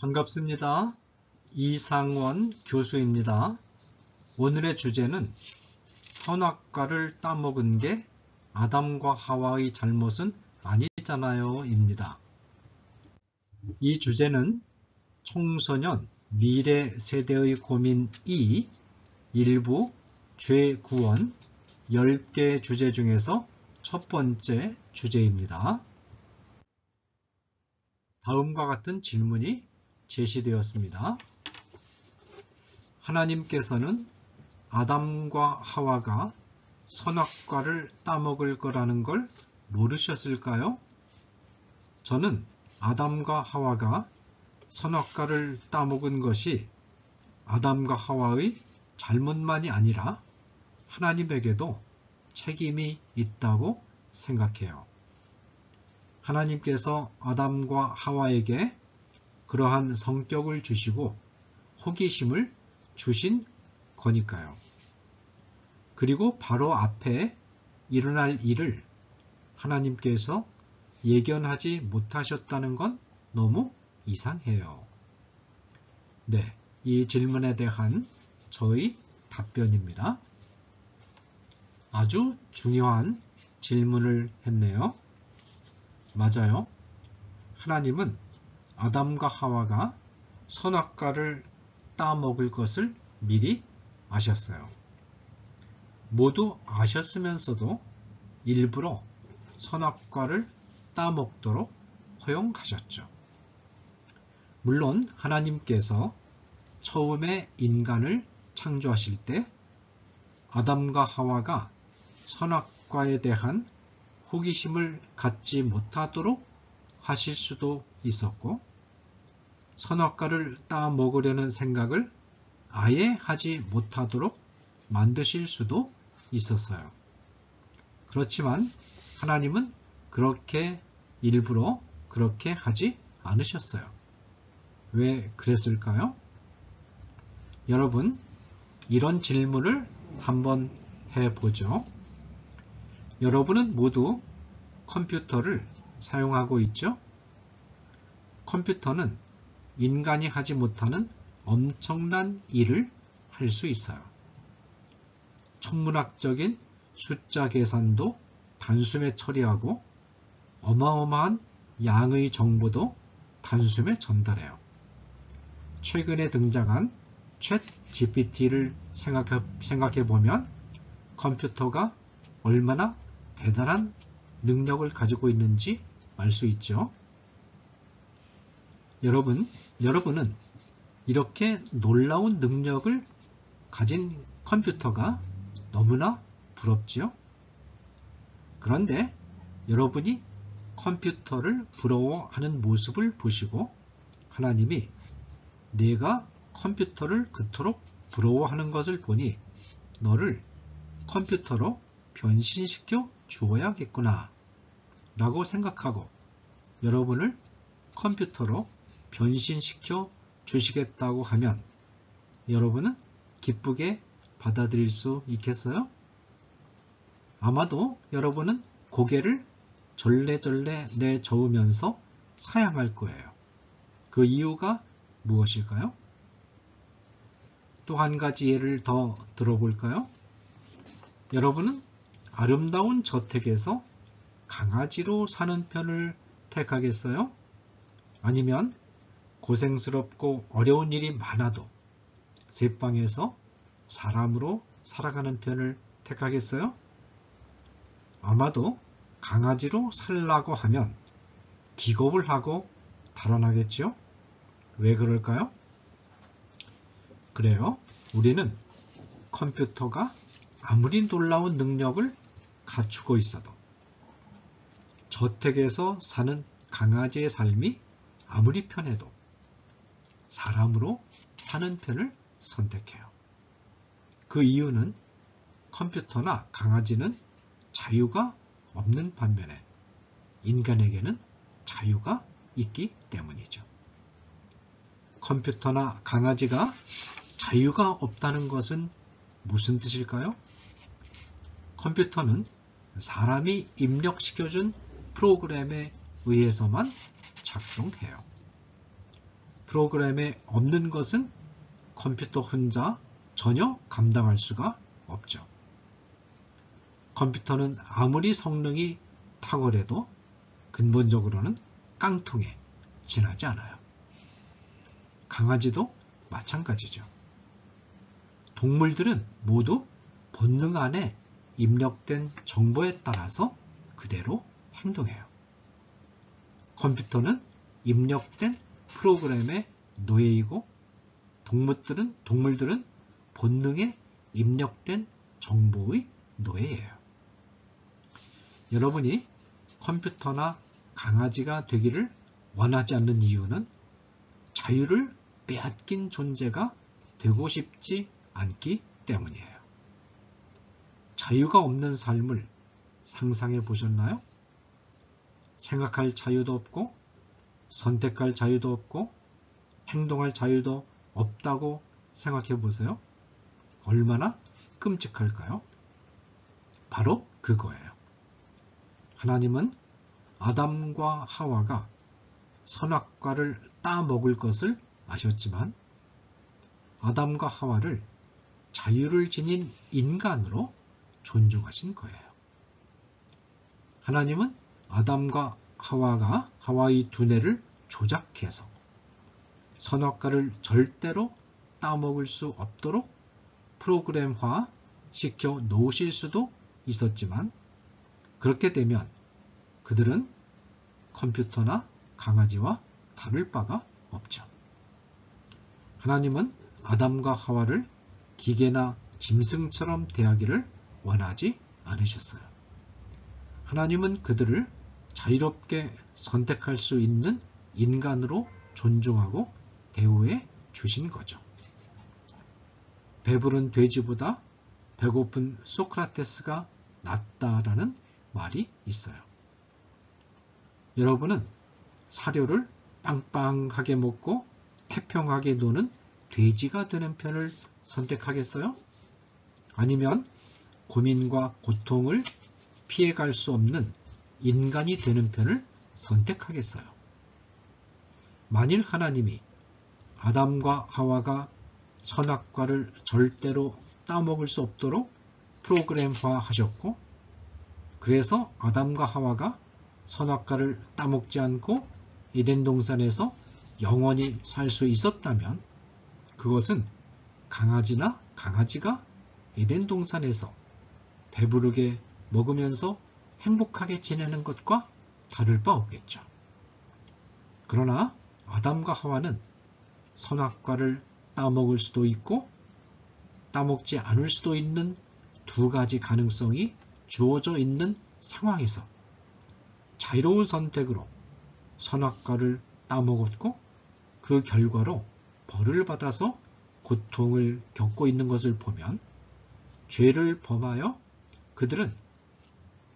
반갑습니다. 이상원 교수입니다. 오늘의 주제는 선악과를 따먹은 게 아담과 하와의 잘못은 아니잖아요 입니다. 이 주제는 청소년 미래 세대의 고민 2 일부 죄구원 10개 주제 중에서 첫 번째 주제입니다. 다음과 같은 질문이 제시되었습니다. 하나님께서는 아담과 하와가 선악과를 따먹을 거라는 걸 모르셨을까요? 저는 아담과 하와가 선악과를 따먹은 것이 아담과 하와의 잘못만이 아니라 하나님에게도 책임이 있다고 생각해요. 하나님께서 아담과 하와에게 그러한 성격을 주시고 호기심을 주신 거니까요. 그리고 바로 앞에 일어날 일을 하나님께서 예견하지 못하셨다는 건 너무 이상해요. 네, 이 질문에 대한 저의 답변입니다. 아주 중요한 질문을 했네요. 맞아요. 하나님은 아담과 하와가 선악과를 따먹을 것을 미리 아셨어요. 모두 아셨으면서도 일부러 선악과를 따먹도록 허용하셨죠. 물론 하나님께서 처음에 인간을 창조하실 때 아담과 하와가 선악과에 대한 호기심을 갖지 못하도록 하실 수도 있었고 선악과를 따먹으려는 생각을 아예 하지 못하도록 만드실 수도 있었어요. 그렇지만 하나님은 그렇게 일부러 그렇게 하지 않으셨어요. 왜 그랬을까요? 여러분, 이런 질문을 한번 해보죠. 여러분은 모두 컴퓨터를 사용하고 있죠? 컴퓨터는 인간이 하지 못하는 엄청난 일을 할 수 있어요. 천문학적인 숫자 계산도 단숨에 처리하고 어마어마한 양의 정보도 단숨에 전달해요. 최근에 등장한 챗 GPT를 생각해보면 컴퓨터가 얼마나 대단한 능력을 가지고 있는지 알 수 있죠. 여러분은 이렇게 놀라운 능력을 가진 컴퓨터가 너무나 부럽지요? 그런데 여러분이 컴퓨터를 부러워하는 모습을 보시고 하나님이 내가 컴퓨터를 그토록 부러워하는 것을 보니 너를 컴퓨터로 변신시켜 주어야겠구나 라고 생각하고 여러분을 컴퓨터로 변신시켜 주시겠다고 하면 여러분은 기쁘게 받아들일 수 있겠어요? 아마도 여러분은 고개를 절레절레 내저으면서 사양할 거예요. 그 이유가 무엇일까요? 또 한 가지 예를 더 들어볼까요? 여러분은 아름다운 저택에서 강아지로 사는 편을 택하겠어요? 아니면 고생스럽고 어려운 일이 많아도 새방에서 사람으로 살아가는 편을 택하겠어요? 아마도 강아지로 살라고 하면 기겁을 하고 달아나겠죠? 왜 그럴까요? 그래요. 우리는 컴퓨터가 아무리 놀라운 능력을 갖추고 있어도 저택에서 사는 강아지의 삶이 아무리 편해도 사람으로 사는 편을 선택해요. 그 이유는 컴퓨터나 강아지는 자유가 없는 반면에 인간에게는 자유가 있기 때문이죠. 컴퓨터나 강아지가 자유가 없다는 것은 무슨 뜻일까요? 컴퓨터는 사람이 입력시켜준 프로그램에 의해서만 작동해요. 프로그램에 없는 것은 컴퓨터 혼자 전혀 감당할 수가 없죠. 컴퓨터는 아무리 성능이 탁월해도 근본적으로는 깡통에 지나지 않아요. 강아지도 마찬가지죠. 동물들은 모두 본능 안에 입력된 정보에 따라서 그대로 행동해요. 컴퓨터는 입력된 프로그램의 노예이고 동물들은 본능에 입력된 정보의 노예예요. 여러분이 컴퓨터나 강아지가 되기를 원하지 않는 이유는 자유를 빼앗긴 존재가 되고 싶지 않기 때문이에요. 자유가 없는 삶을 상상해 보셨나요? 생각할 자유도 없고 선택할 자유도 없고 행동할 자유도 없다고 생각해 보세요. 얼마나 끔찍할까요? 바로 그거예요. 하나님은 아담과 하와가 선악과를 따먹을 것을 아셨지만 아담과 하와를 자유를 지닌 인간으로 존중하신 거예요. 하나님은 아담과 하와가 하와의 두뇌를 조작해서 선악과를 절대로 따먹을 수 없도록 프로그램화 시켜 놓으실 수도 있었지만 그렇게 되면 그들은 컴퓨터나 강아지와 다를 바가 없죠. 하나님은 아담과 하와를 기계나 짐승처럼 대하기를 원하지 않으셨어요. 하나님은 그들을 자유롭게 선택할 수 있는 인간으로 존중하고 대우해 주신 거죠. 배부른 돼지보다 배고픈 소크라테스가 낫다라는 말이 있어요. 여러분은 사료를 빵빵하게 먹고 태평하게 노는 돼지가 되는 편을 선택하겠어요? 아니면 고민과 고통을 피해갈 수 없는 인간이 되는 편을 선택하겠어요? 만일 하나님이 아담과 하와가 선악과를 절대로 따먹을 수 없도록 프로그램화 하셨고 그래서 아담과 하와가 선악과를 따먹지 않고 에덴 동산에서 영원히 살 수 있었다면 그것은 강아지가 에덴 동산에서 배부르게 먹으면서 행복하게 지내는 것과 다를 바 없겠죠. 그러나 아담과 하와는 선악과를 따먹을 수도 있고 따먹지 않을 수도 있는 두 가지 가능성이 주어져 있는 상황에서 자유로운 선택으로 선악과를 따먹었고 그 결과로 벌을 받아서 고통을 겪고 있는 것을 보면 죄를 범하여 그들은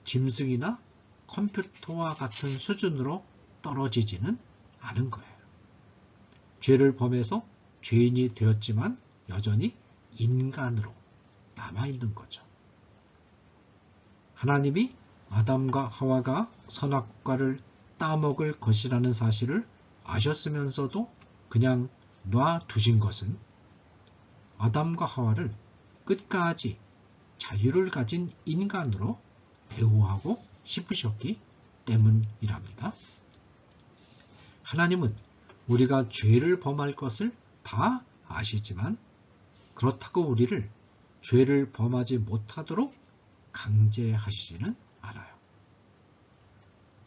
짐승이나 컴퓨터와 같은 수준으로 떨어지지는 않은 거예요. 죄를 범해서 죄인이 되었지만 여전히 인간으로 남아있는 거죠. 하나님이 아담과 하와가 선악과를 따먹을 것이라는 사실을 아셨으면서도 그냥 놔두신 것은 아담과 하와를 끝까지 자유를 가진 인간으로 대우하고 싶으셨기 때문이랍니다. 하나님은 우리가 죄를 범할 것을 다 아시지만 그렇다고 우리를 죄를 범하지 못하도록 강제하시지는 않아요.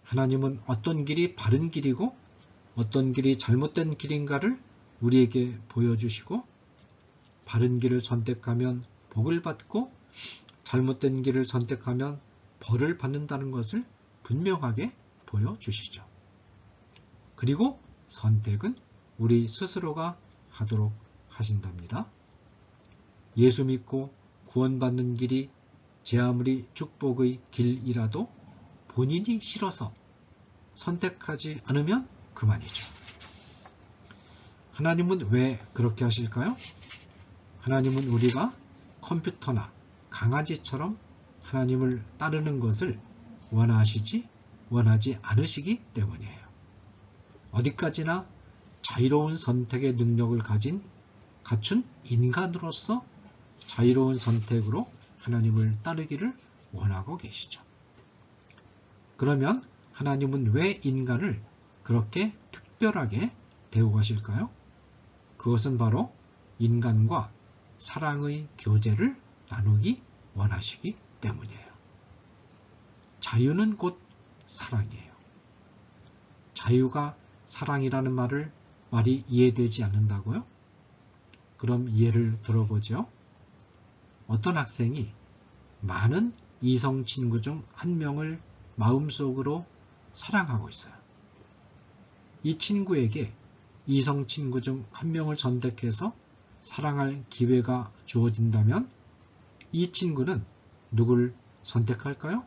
하나님은 어떤 길이 바른 길이고 어떤 길이 잘못된 길인가를 우리에게 보여주시고 바른 길을 선택하면 복을 받고 잘못된 길을 선택하면 벌을 받는다는 것을 분명하게 보여주시죠. 그리고 선택은 우리 스스로가 하도록 하신답니다. 예수 믿고 구원받는 길이 제 아무리 축복의 길이라도 본인이 싫어서 선택하지 않으면 그만이죠. 하나님은 왜 그렇게 하실까요? 하나님은 우리가 컴퓨터나 강아지처럼 하나님을 따르는 것을 원하지 않으시기 때문이에요. 어디까지나 자유로운 선택의 능력을 갖춘 인간으로서 자유로운 선택으로 하나님을 따르기를 원하고 계시죠. 그러면 하나님은 왜 인간을 그렇게 특별하게 대우하실까요? 그것은 바로 인간과 사랑의 교제를 나누기 원하시기 때문이에요. 자유는 곧 사랑이에요. 자유가 사랑이라는 말이 이해되지 않는다고요? 그럼 예를 들어보죠. 어떤 학생이 많은 이성 친구 중 한 명을 마음속으로 사랑하고 있어요. 이 친구에게 이성 친구 중 한 명을 선택해서 사랑할 기회가 주어진다면 이 친구는 누굴 선택할까요?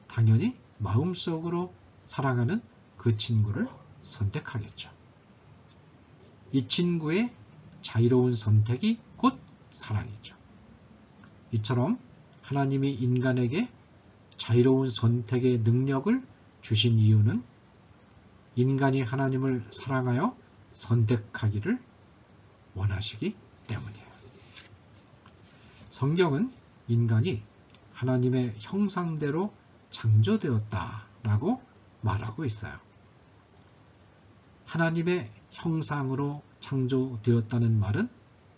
당연히 마음속으로 사랑하는 그 친구를 선택하겠죠. 이 친구의 자유로운 선택이 곧 사랑이죠. 이처럼 하나님이 인간에게 자유로운 선택의 능력을 주신 이유는 인간이 하나님을 사랑하여 선택하기를 원하시기 때문이에요. 성경은 인간이 하나님의 형상대로 창조되었다라고 말하고 있어요. 하나님의 형상으로 창조되었다는 말은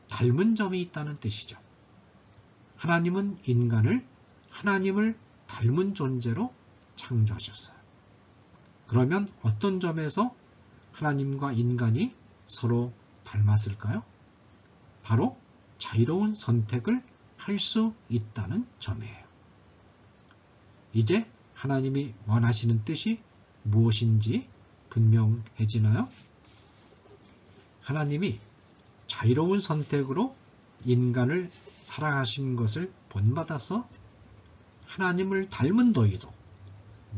닮은 점이 있다는 뜻이죠. 하나님은 인간을 하나님을 닮은 존재로 창조하셨어요. 그러면 어떤 점에서 하나님과 인간이 서로 닮았을까요? 바로 자유로운 선택을 할 수 있다는 점이에요. 이제 하나님이 원하시는 뜻이 무엇인지 분명해지나요? 하나님이 자유로운 선택으로 인간을 사랑하신 것을 본받아서 하나님을 닮은 너희도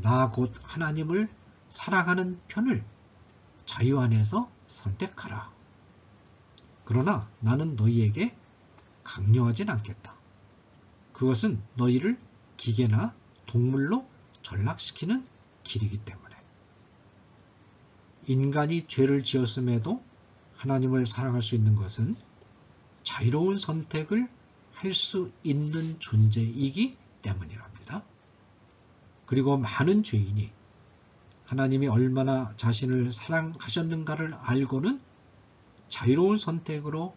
나 곧 하나님을 사랑하는 편을 자유 안에서 선택하라. 그러나 나는 너희에게 강요하진 않겠다. 그것은 너희를 기계나 동물로 전락시키는 길이기 때문에. 인간이 죄를 지었음에도 하나님을 사랑할 수 있는 것은 자유로운 선택을 할 수 있는 존재이기 때문이랍니다. 그리고 많은 죄인이 하나님이 얼마나 자신을 사랑하셨는가를 알고는 자유로운 선택으로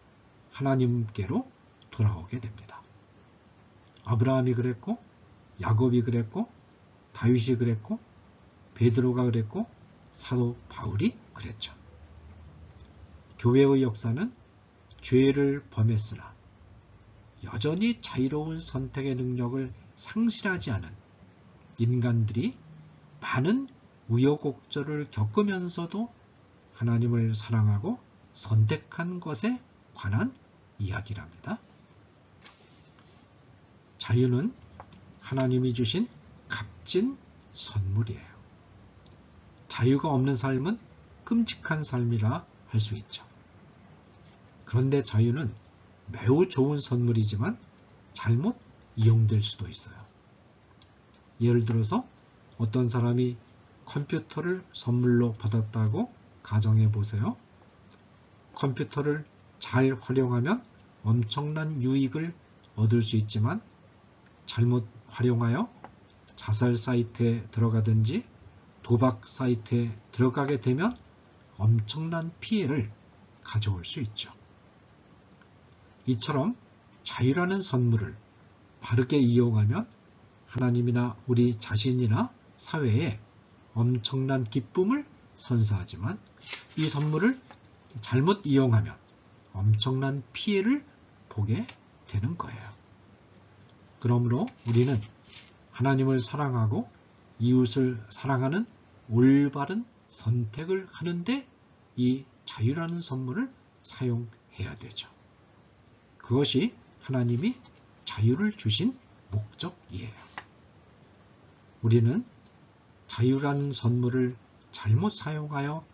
하나님께로 돌아오게 됩니다. 아브라함이 그랬고, 야곱이 그랬고, 다윗이 그랬고, 베드로가 그랬고, 사도 바울이 그랬죠. 교회의 역사는 죄를 범했으나 여전히 자유로운 선택의 능력을 상실하지 않은 인간들이 많은 우여곡절을 겪으면서도 하나님을 사랑하고 선택한 것에 관한 이야기랍니다. 자유는 하나님이 주신 값진 선물이에요. 자유가 없는 삶은 끔찍한 삶이라 할 수 있죠. 그런데 자유는 매우 좋은 선물이지만 잘못 이용될 수도 있어요. 예를 들어서 어떤 사람이 컴퓨터를 선물로 받았다고 가정해 보세요. 컴퓨터를 잘 활용하면 엄청난 유익을 얻을 수 있지만 잘못 활용하여 자살 사이트에 들어가든지 도박 사이트에 들어가게 되면 엄청난 피해를 가져올 수 있죠. 이처럼 자유라는 선물을 바르게 이용하면 하나님이나 우리 자신이나 사회에 엄청난 기쁨을 선사하지만 이 선물을 잘못 이용하면 엄청난 피해를 보게 되는 거예요. 그러므로 우리는 하나님을 사랑하고 이웃을 사랑하는 올바른 선택을 하는데 이 자유라는 선물을 사용해야 되죠. 그것이 하나님이 자유를 주신 목적이에요. 우리는 자유라는 선물을 잘못 사용하여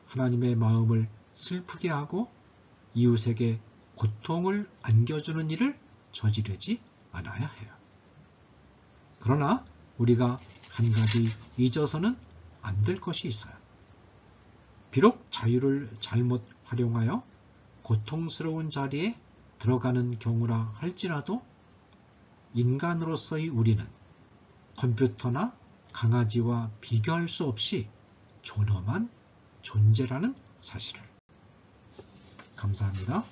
하나님의 마음을 슬프게 하고 이웃에게 고통을 안겨주는 일을 저지르지 않아야 해요. 그러나 우리가 한 가지 잊어서는 안 될 것이 있어요. 비록 자유를 잘못 활용하여 고통스러운 자리에 들어가는 경우라 할지라도 인간으로서의 우리는 컴퓨터나 강아지와 비교할 수 없이 존엄한 존재라는 사실을. 감사합니다.